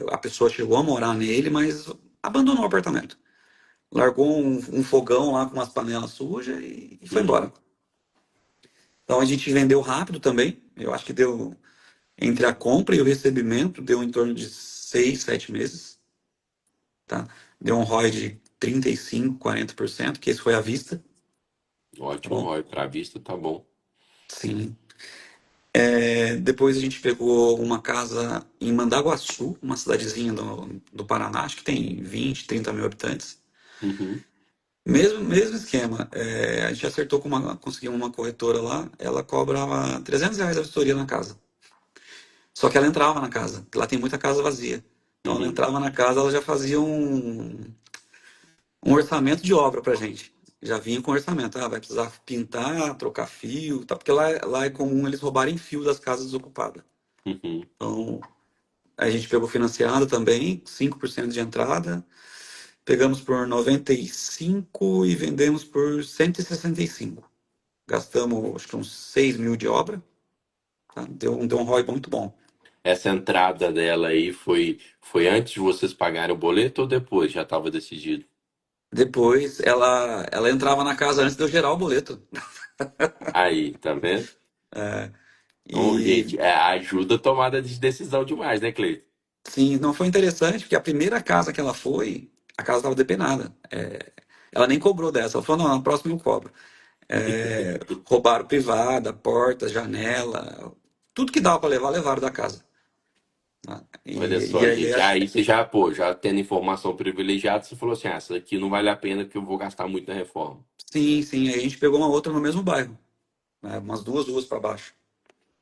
a pessoa chegou a morar nele, mas abandonou o apartamento. Largou um fogão lá com umas panelas sujas e foi embora. Uhum. Então a gente vendeu rápido também. Eu acho que deu, entre a compra e o recebimento, deu em torno de 6, 7 meses. Tá? Deu um ROI de 35, 40%, que esse foi à vista. Tá Ótimo, bom? Roy, para vista tá bom. Sim. Depois a gente pegou uma casa em Mandaguaçu, uma cidadezinha do Paraná, acho que tem 20, 30 mil habitantes. Uhum, Mesmo esquema. A gente acertou conseguimos uma corretora lá, ela cobrava R$ 300 a vistoria na casa. Só que ela entrava na casa, porque lá tem muita casa vazia. Então ela uhum, entrava na casa, ela já fazia um orçamento de obra pra gente. Já vinha com orçamento. Ah, vai precisar pintar, trocar fio, tá? Porque lá é comum eles roubarem fio das casas desocupadas. uhum. Então, a gente pegou financiado também, 5% de entrada. Pegamos por 95 e vendemos por 165. Gastamos, acho que uns 6 mil de obra. Tá? Deu um ROI muito bom. Essa entrada dela aí foi antes de vocês pagarem o boleto ou depois? Já estava decidido? Depois, ela entrava na casa antes de eu gerar o boleto. Aí, tá vendo? Então, E gente, ajuda a tomada de decisão demais, né, Cleiton? sim, não foi interessante, porque a primeira casa que ela foi, a casa estava depenada. Ela nem cobrou dessa. Ela falou, não, na próxima eu cobro. Roubaram privada, porta, janela, tudo que dava para levar, levaram da casa. Tá? Olha E só, aí, gente. Aí você já, pô, já tendo informação privilegiada, você falou assim: ah, essa aqui não vale a pena que eu vou gastar muito na reforma. sim, sim, aí a gente pegou uma outra no mesmo bairro, né? Umas duas ruas para baixo.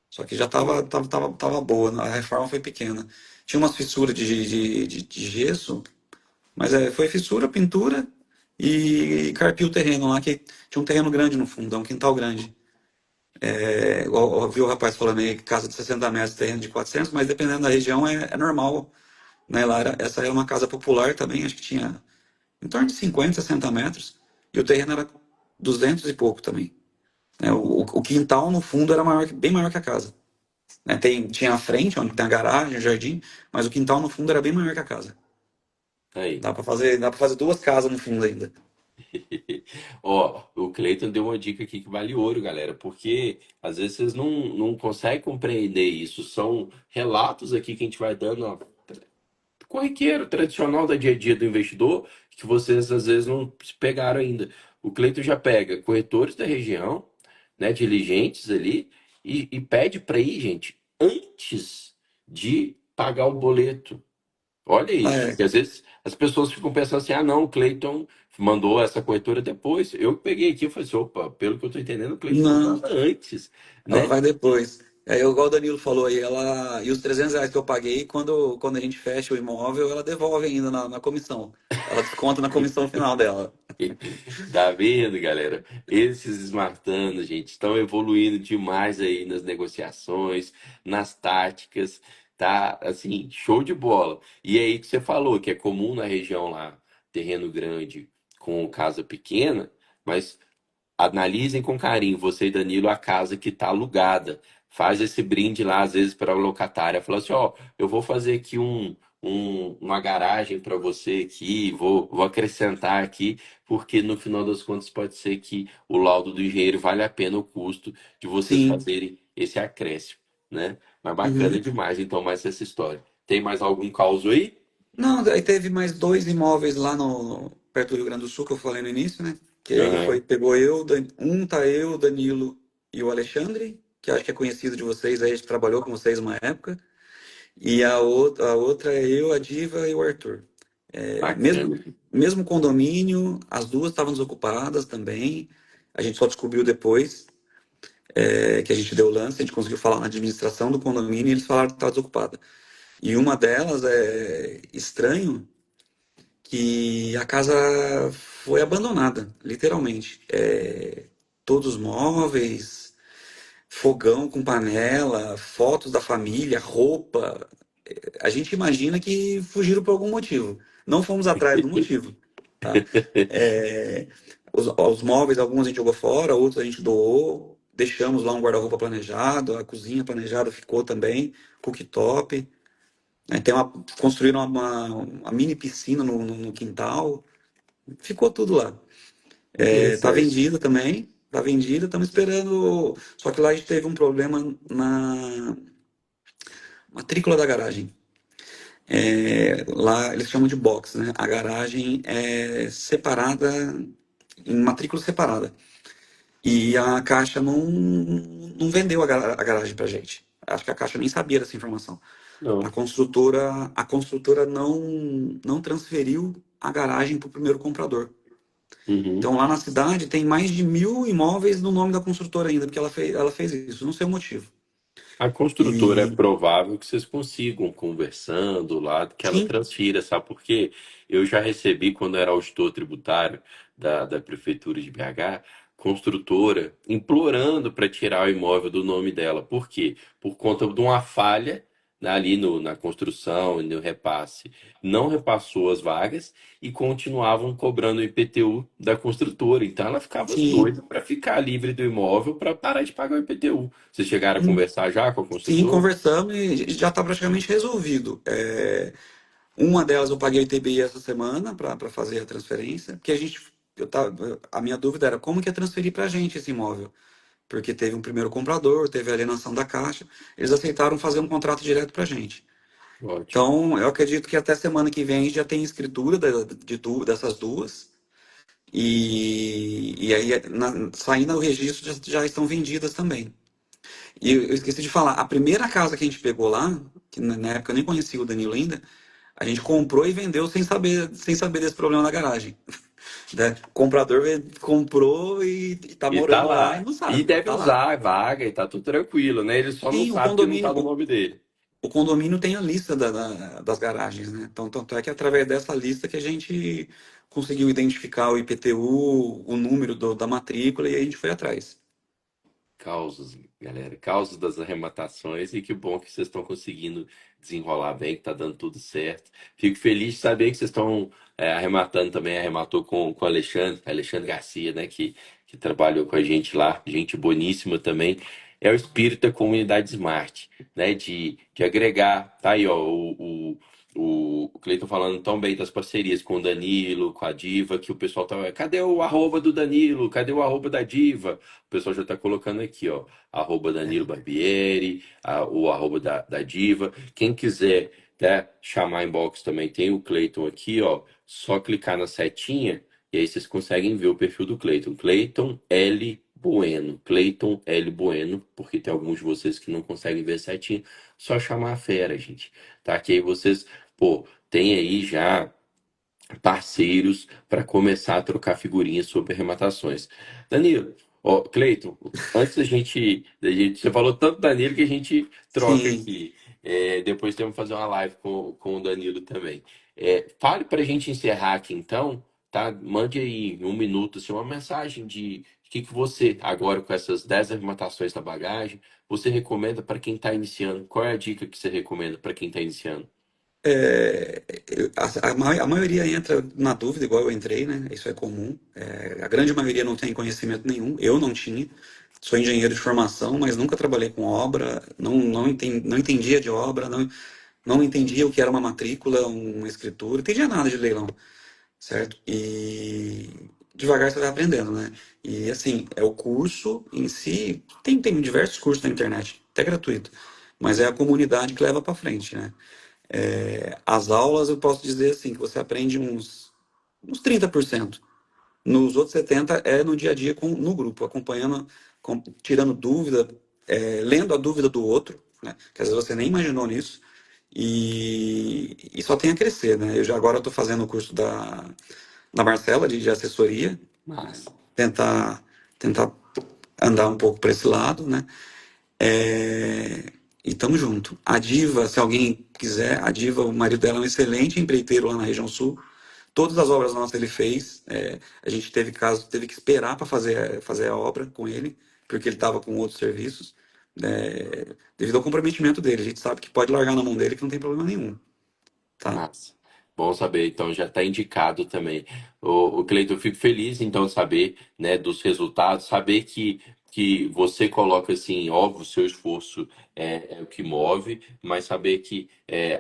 Só que já Boa. tava boa, né? A reforma foi pequena. Tinha umas fissuras de gesso, mas foi fissura, pintura e carpiu o terreno lá, que tinha um terreno grande no fundo, é um quintal grande. Viu o rapaz falando aí que casa de 60 metros, terreno de 400, mas dependendo da região é normal, né? Essa era uma casa popular também, acho que tinha em torno de 50, 60 metros, e o terreno era 200 e pouco também. Né? O quintal no fundo era bem maior que a casa. Né? Tinha a frente, onde tem a garagem, o jardim, mas o quintal no fundo era bem maior que a casa. Aí. Dá para fazer duas casas no fundo ainda. Ó, o Cleiton deu uma dica aqui que vale ouro, galera, porque às vezes vocês não conseguem compreender isso. São relatos aqui que a gente vai dando, ó, corriqueiro, tradicional da dia a dia do investidor, que vocês às vezes não se pegaram ainda. O Cleiton já pega corretores da região, né, diligentes ali, e pede para ir, gente, antes de pagar o boleto. Olha isso, É, porque às vezes as pessoas ficam pensando assim, ah não, o Cleiton mandou essa corretora depois. Eu peguei aqui e falei assim, opa, pelo que eu tô entendendo, o Cleiton não, mandava antes, ela né? vai depois. Igual o Danilo falou aí, e os R$ 300 que eu paguei, quando a gente fecha o imóvel, ela devolve ainda na comissão. Ela desconta na comissão final dela. Tá vendo, galera? Esses esmartanos, gente, estão evoluindo demais aí nas negociações, nas táticas, tá? Assim, show de bola. E aí que você falou que é comum na região lá, terreno grande com casa pequena, mas analisem com carinho, você e Danilo, a casa que está alugada. Faz esse brinde lá, às vezes, para a locatária. Fala assim, ó, eu vou fazer aqui uma garagem para você aqui, vou acrescentar aqui, porque no final das contas pode ser que o laudo do engenheiro vale a pena o custo de vocês Sim. fazerem esse acréscimo, né? Mas bacana Uhum. demais, então, mais essa história. Tem mais algum caos aí? Não, aí teve mais dois imóveis lá perto do Rio Grande do Sul, que eu falei no início, né? Que aí Aham, pegou um tá eu, o Danilo e o Alexandre, que acho que é conhecido de vocês, aí a gente trabalhou com vocês uma época. E a outra é eu, a Diva e o Arthur. Mesmo, bacana. mesmo condomínio, as duas estavam desocupadas também. A gente só descobriu depois que a gente deu o lance, a gente conseguiu falar na administração do condomínio e eles falaram que estava desocupada. E uma delas é estranho que a casa foi abandonada, literalmente. Todos os móveis, fogão com panela, fotos da família, roupa. A gente imagina que fugiram por algum motivo. Não fomos atrás do motivo, tá? É, os móveis, alguns a gente jogou fora, outros a gente doou. Deixamos lá um guarda-roupa planejado, a cozinha planejada ficou também, cooktop. Né? Construíram uma mini piscina no quintal. Ficou tudo lá. Tá Interessante. vendida também. Tá vendida, estamos esperando. Só que lá a gente teve um problema na matrícula da garagem. Lá eles chamam de box, né? A garagem é separada, em matrícula separada. E a Caixa não vendeu a garagem pra gente. Acho que a Caixa nem sabia dessa informação. Não. A construtora não transferiu a garagem para o primeiro comprador. Uhum. Então lá na cidade tem mais de 1.000 imóveis no nome da construtora ainda, porque ela fez isso, não sei o motivo. A construtora é E provável que vocês consigam, conversando lá, que ela sim, transfira, sabe por quê? Eu já recebi, quando era auditor tributário da Prefeitura de BH, construtora implorando para tirar o imóvel do nome dela. Por quê? Por conta de uma falha, né, ali na construção e no repasse. Não repassou as vagas e continuavam cobrando o IPTU da construtora. Então ela ficava sim, doida para ficar livre do imóvel para parar de pagar o IPTU. Vocês chegaram a conversar já com a sim, construtora? conversamos e já está praticamente resolvido. Uma delas eu paguei o ITBI essa semana para fazer a transferência, porque a minha dúvida era como que ia transferir para a gente esse imóvel. Porque teve um primeiro comprador, teve a alienação da Caixa, eles aceitaram fazer um contrato direto para a gente. Ótimo. Então, eu acredito que até semana que vem já tem escritura dessas duas. E aí, saindo o registro, já estão vendidas também. E eu esqueci de falar, a primeira casa que a gente pegou lá, que na época eu nem conhecia o Danilo ainda, a gente comprou e vendeu sem saber desse problema na garagem. Né? O comprador comprou e tá E tá morando lá e lá. não E sabe, deve tá lá. usar a vaga e tá tudo tranquilo, né? Ele só não Sim, sabe que não tá no nome dele. o condomínio tem a lista das garagens, né? Então, tanto é que através dessa lista que a gente conseguiu identificar o IPTU, o número da matrícula e a gente foi atrás. Causos, galera, causos das arrematações e que bom que vocês estão conseguindo desenrolar bem, que tá dando tudo certo. Fico feliz de saber que vocês estão arrematando também, arrematou com o Alexandre Garcia, né, que trabalhou com a gente lá, gente boníssima também. É o espírito da comunidade Smart, né, de agregar, tá aí, ó, o Cleiton falando tão bem das parcerias com o Danilo, com a Diva, que o pessoal tá, cadê o arroba do Danilo? Cadê o arroba da Diva? O pessoal já está colocando aqui, ó, arroba Danilo É, Barbieri, o arroba da Diva. Quem quiser, né, chamar inbox também tem o Cleiton aqui, ó. Só clicar na setinha e aí vocês conseguem ver o perfil do Cleiton. Cleiton L. Bueno. Cleiton L. Bueno, porque tem alguns de vocês que não conseguem ver a setinha. Só chamar a fera, gente. Tá? Que aí vocês, pô, tem aí já parceiros para começar a trocar figurinhas sobre arrematações. Danilo, ó, Cleiton, antes você falou tanto Danilo que a gente troca sim. aqui. Depois temos que fazer uma live com o Danilo também. Fale para a gente encerrar aqui então, tá? Mande aí em um minuto assim, uma mensagem de o que você, agora com essas 10 arrematações na bagagem, você recomenda para quem está iniciando? Qual é a dica que você recomenda para quem está iniciando? A maioria entra na dúvida, igual eu entrei, né? Isso é comum. A grande maioria não tem conhecimento nenhum. Eu não tinha. Sou engenheiro de formação, mas nunca trabalhei com obra, não entendia de obra, não entendia o que era uma matrícula, uma escritura, não entendia nada de leilão, certo? E devagar você vai aprendendo, né? E assim, é o curso em si, tem diversos cursos na internet, até gratuito, mas é a comunidade que leva para frente, né? As aulas eu posso dizer assim, que você aprende uns 30%. Nos outros 70% é no dia a dia no grupo, acompanhando, tirando dúvida, lendo a dúvida do outro, né? Que às vezes você nem imaginou nisso. E só tem a crescer, né? Eu já agora estou fazendo o curso da Marcela de assessoria, né? Massa. Tentar andar um pouco para esse lado, né? E tamo junto. A Diva, se alguém quiser, a Diva, o marido dela é um excelente empreiteiro lá na região sul. Todas as obras nossas ele fez. A gente teve que esperar para fazer a obra com ele, porque ele estava com outros serviços. Devido ao comprometimento dele, a gente sabe que pode largar na mão dele que não tem problema nenhum, tá? Massa. Bom saber, então já está indicado também. O Cleiton, eu fico feliz então de saber, né, dos resultados, saber que você coloca assim, óbvio, o seu esforço é o que move, mas saber que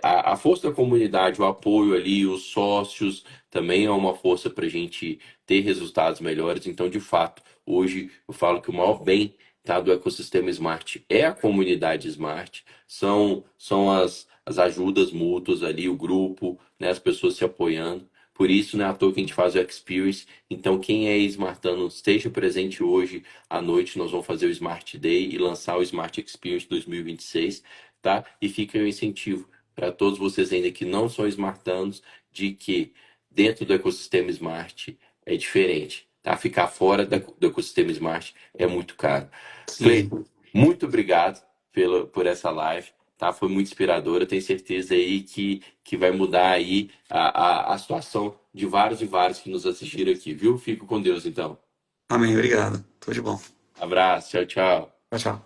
a força da comunidade, o apoio ali, os sócios também é uma força para a gente ter resultados melhores. Então, de fato, hoje eu falo que o maior bem, tá, do ecossistema Smart é a comunidade Smart, são as ajudas mútuas ali, o grupo, né, as pessoas se apoiando, Por isso, não é à toa que a gente faz o Experience. Então, quem é Smartano, esteja presente hoje à noite. Nós vamos fazer o Smart Day e lançar o Smart Experience 2026, tá? E fica o incentivo para todos vocês ainda que não são Smartanos, de que dentro do ecossistema Smart é diferente, tá? Ficar fora do ecossistema Smart é muito caro. Sim. Cleiton, muito obrigado por essa live, tá? Foi muito inspiradora. Tenho certeza aí que vai mudar aí a situação de vários e vários que nos assistiram aqui, viu? Fico com Deus, então. Amém. Obrigado. Tudo de bom. Abraço, tchau, tchau. Tchau,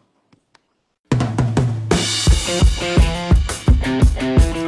tchau.